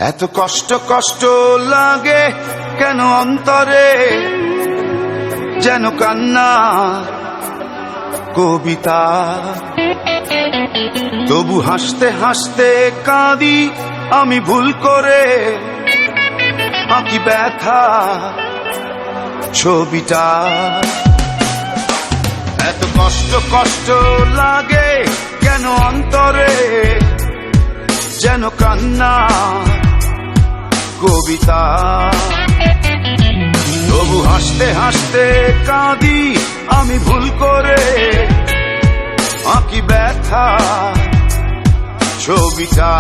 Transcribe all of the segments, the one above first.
এত কষ্ট কষ্ট লাগে কেন অন্তরে, যেন কান্না কবিতা। তবু হাসতে হাসতে কাঁদি আমি ভুল করে, আঁকি ব্যথা ছবিটা। এত কষ্ট কষ্ট লাগে কেন অন্তরে, যেন কান্না কবিতা। তবু হাসতে হাসতে কাঁদি আমি ভুল করে, আঁকি ব্যথা ছবিটা।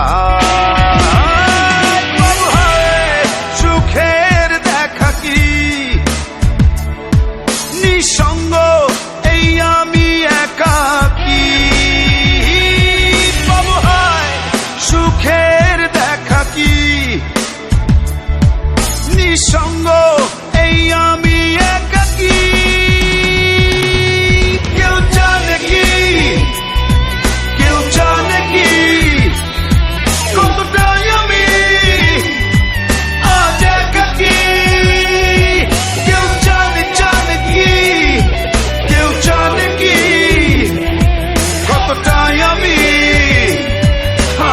সুখের দেখা কি নিঃসঙ্গ এই আমি একাকী। বাবু হায় সুখের দেখা কি নিঃসঙ্গ এই আমি একাকী। কেউ জানে কি, কেউ জানে কি কতটাই আমি আজ একাকী। কেউ জানে জানে কি, কেউ জানে কি কতটাই আমি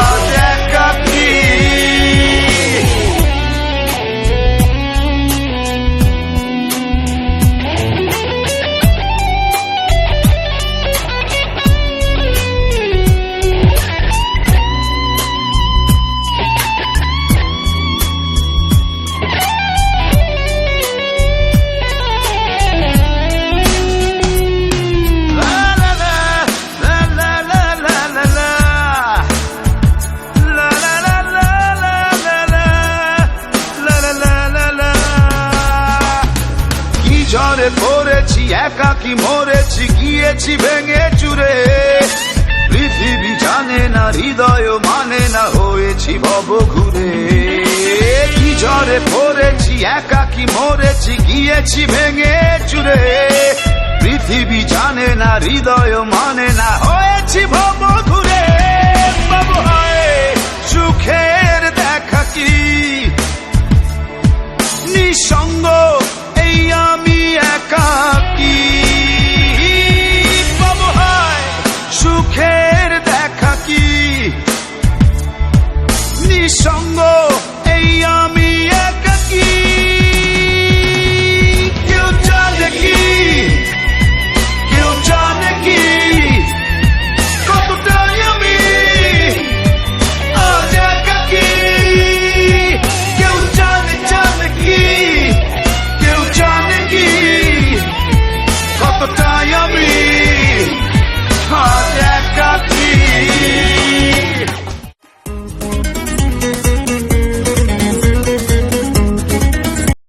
আজ একাকী। ঝড়ে পড়েছি একাকি মরেছি, গিয়েছি ভেঙে চুরে। পৃথিবী জানে না হৃদয় মানে না, হয়েছি ভব ঘুরে। কি ঝড়ে পড়েছি একাকি মরেছি, গিয়েছি ভেঙে চুরে। পৃথিবী জানে না হৃদয় মানে না, হয়েছি ভব ঘুরে।